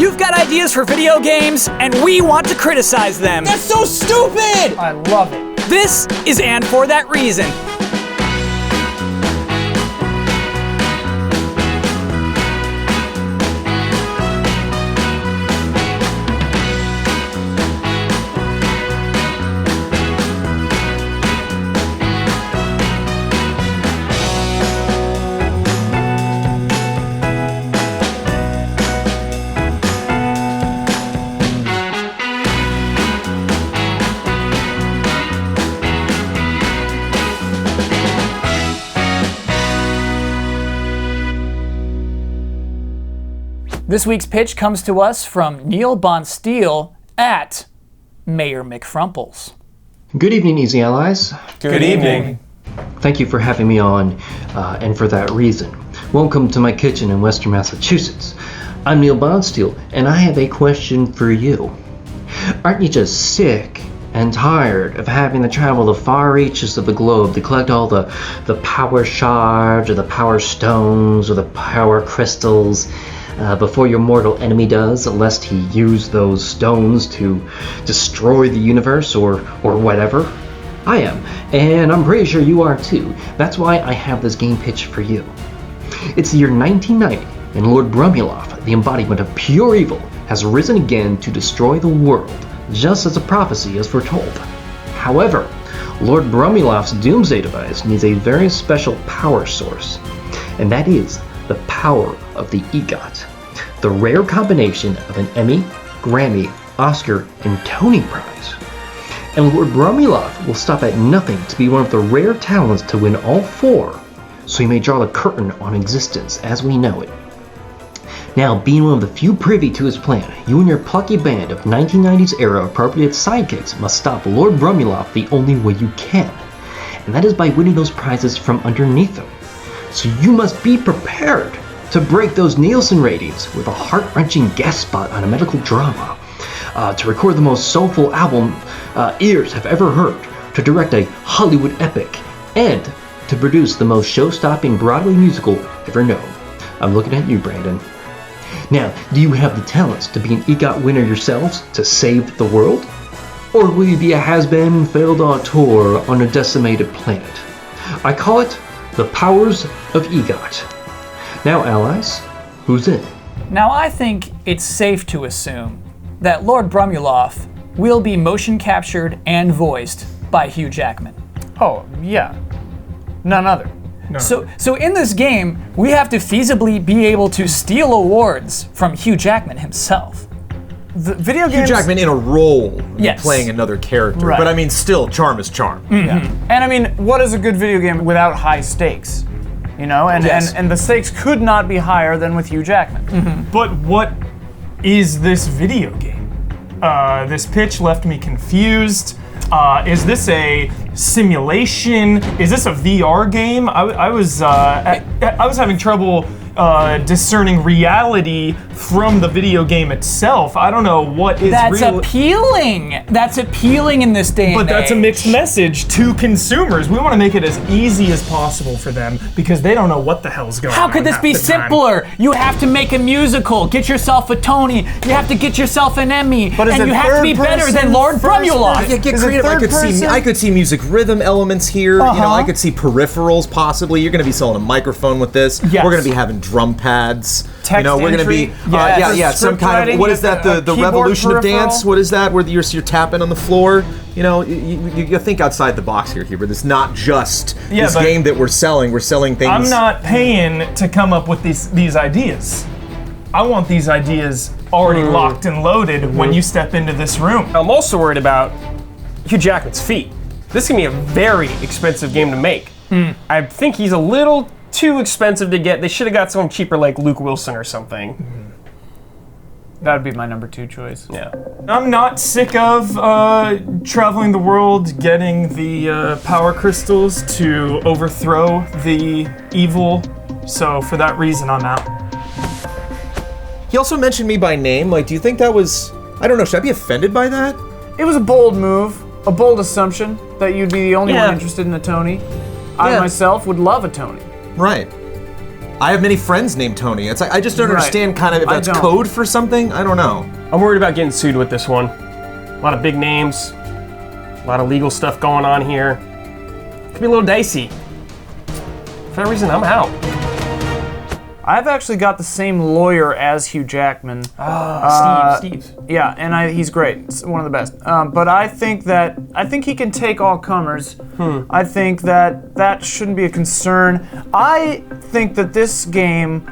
You've got ideas for video games, and we want to criticize them. That's so stupid! I love it. This is And For That Reason. This week's pitch comes to us from Neil Bonsteel at Mayor McFrumples. Good evening, Easy Allies. Good evening. Thank you for having me on, and for that reason. Welcome to my kitchen in Western Massachusetts. I'm Neil Bonsteel, and I have a question for you. Aren't you just sick and tired of having to travel the far reaches of the globe to collect all the power shards, or the power stones, or the power crystals, before your mortal enemy does, lest he use those stones to destroy the universe or whatever? I am, and I'm pretty sure you are too. That's why I have this game pitch for you. It's the year 1990, and Lord Brumulov, the embodiment of pure evil, has risen again to destroy the world, just as a prophecy has foretold. However, Lord Brumilov's doomsday device needs a very special power source, and that is the power of the EGOT, the rare combination of an Emmy, Grammy, Oscar, and Tony Prize. And Lord Brumulov will stop at nothing to be one of the rare talents to win all four, so he may draw the curtain on existence as we know it. Now, being one of the few privy to his plan, you and your plucky band of 1990s era appropriate sidekicks must stop Lord Brumulov the only way you can, and that is by winning those prizes from underneath him. So you must be prepared to break those Nielsen ratings with a heart-wrenching guest spot on a medical drama, to record the most soulful album ears have ever heard, to direct a Hollywood epic, and to produce the most show-stopping Broadway musical ever known. I'm looking at you, Brandon. Now, do you have the talents to be an EGOT winner yourselves to save the world? Or will you be a has-been, failed auteur on a decimated planet? I call it the powers of EGOT. Now, allies, who's in? Now, I think it's safe to assume that Lord Brumulov will be motion captured and voiced by Hugh Jackman. Oh, yeah. None other. No. So in this game, we have to feasibly be able to steal awards from Hugh Jackman himself. The video Hugh games... Jackman in a role Yes. playing another character. Right. But I mean, still, charm is charm. Yeah. And I mean, what is a good video game without high stakes? You know, and Yes. and the stakes could not be higher than with Hugh Jackman. But what is this video game? This pitch left me confused. Is this a simulation? Is this a VR game? I was having trouble discerning reality from the video game itself. I don't know what is That's real. appealing. That's appealing in this day and But that's a age. mixed message to consumers. We want to make it as easy as possible for them because they don't know what the hell's going on. How could this half be the time. simpler? You have to make a musical, get yourself a Tony, you have to get yourself an Emmy, But is and it you have to be third better than person, Lord first Brumulov. person? Yeah, get Is it creative. third person? I could see music rhythm elements here. You know, I could see peripherals possibly. You're going to be selling a microphone with this. Yes. We're going to be having drum pads. Text we're going to be entry. some kind Script of what writing, is that? The keyboard revolution of peripheral. dance. What is that? Where you're tapping on the floor. You know, you think outside the box here, Hubert. It's not just this but game that we're selling. We're selling things. I'm not paying to come up with these ideas. I want these ideas already locked and loaded when you step into this room. I'm also worried about Hugh Jackman's feet. This can be a very expensive game to make. I think he's a little too expensive to get. They should have got someone cheaper like Luke Wilson or something. That would be my number 2 choice. Yeah. I'm not sick of traveling the world, getting the power crystals to overthrow the evil. So for that reason, I'm out. He also mentioned me by name. Like, do you think that was? I don't know. Should I be offended by that? It was a bold move, a bold assumption that you'd be the only Yeah. one interested in a Tony. I Yeah. myself would love a Tony. Right. I have many friends named Tony. It's like I just don't Right. understand kind of if I that's don't. code for something. I don't know. I'm worried about getting sued with this one. A lot of big names, a lot of legal stuff going on here. Could be a little dicey. For that reason, I'm out. I've actually got the same lawyer as Hugh Jackman. Steve. Yeah, and he's great. It's one of the best. But I think he can take all comers. I think that shouldn't be a concern. I think that this game,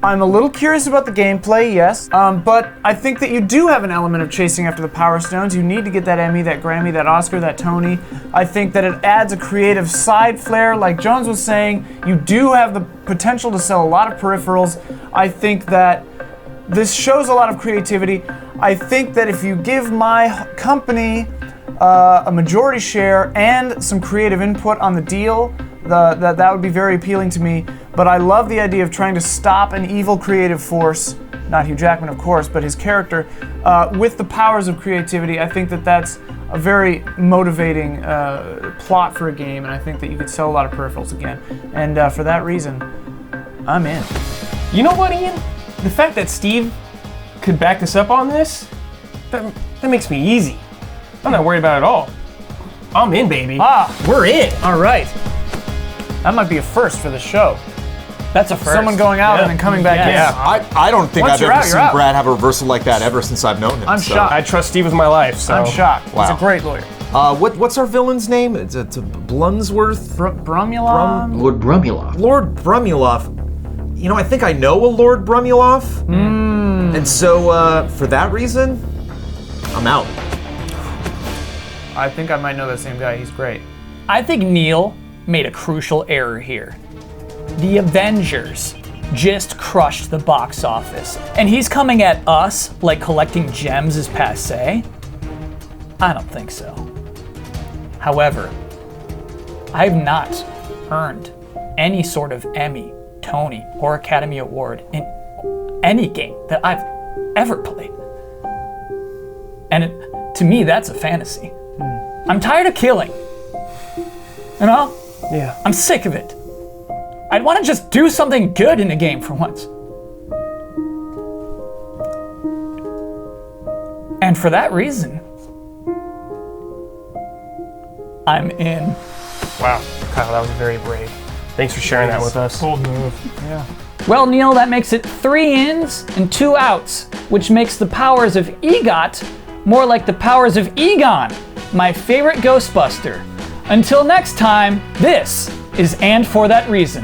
I'm a little curious about the gameplay, yes. But I think that you do have an element of chasing after the Power Stones. You need to get that Emmy, that Grammy, that Oscar, that Tony. I think that it adds a creative side flair. Like Jones was saying, you do have the potential to sell a lot of peripherals. I think that this shows a lot of creativity. I think that if you give my company a majority share and some creative input on the deal, that would be very appealing to me. But I love the idea of trying to stop an evil creative force, not Hugh Jackman, of course, but his character, with the powers of creativity. I think that that's a very motivating plot for a game, and I think that you could sell a lot of peripherals again. And for that reason, I'm in. You know what, Ian? The fact that Steve could back us up on this, that makes me easy. I'm not worried about it at all. I'm in, baby. We're in. All right. That might be a first for the show. That's a first. Someone going out and then coming back in. Yes. I don't think Once I've you're ever out, you're seen out. Brad have a reversal like that ever since I've known him. I'm shocked. I trust Steve with my life, so. I'm shocked. He's Wow. a great lawyer. What's our villain's name? It's Blunsworth? Brumulon? Lord Brumulov. Lord Brumulov. You know, I think I know a Lord Brumulov. And so, for that reason, I'm out. I think I might know that same guy. He's great. I think Neil made a crucial error here. The Avengers just crushed the box office, and he's coming at us like collecting gems is passe? I don't think so. However, I have not earned any sort of Emmy, Tony, or Academy Award in any game that I've ever played. And to me, that's a fantasy. I'm tired of killing. You know? Yeah. I'm sick of it. I'd want to just do something good in a game for once. And for that reason, I'm in. Wow. Kyle, that was very brave. Thanks for sharing that with us. Bold move. Well, Neil, that makes it 3 ins and 2 outs, which makes the powers of EGOT more like the powers of Egon, my favorite Ghostbuster. Until next time, this is And For That Reason.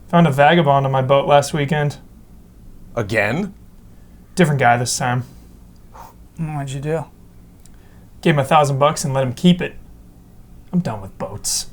Found a vagabond on my boat last weekend. Again? Different guy this time. What'd you do? Gave him $1,000 and let him keep it. I'm done with boats.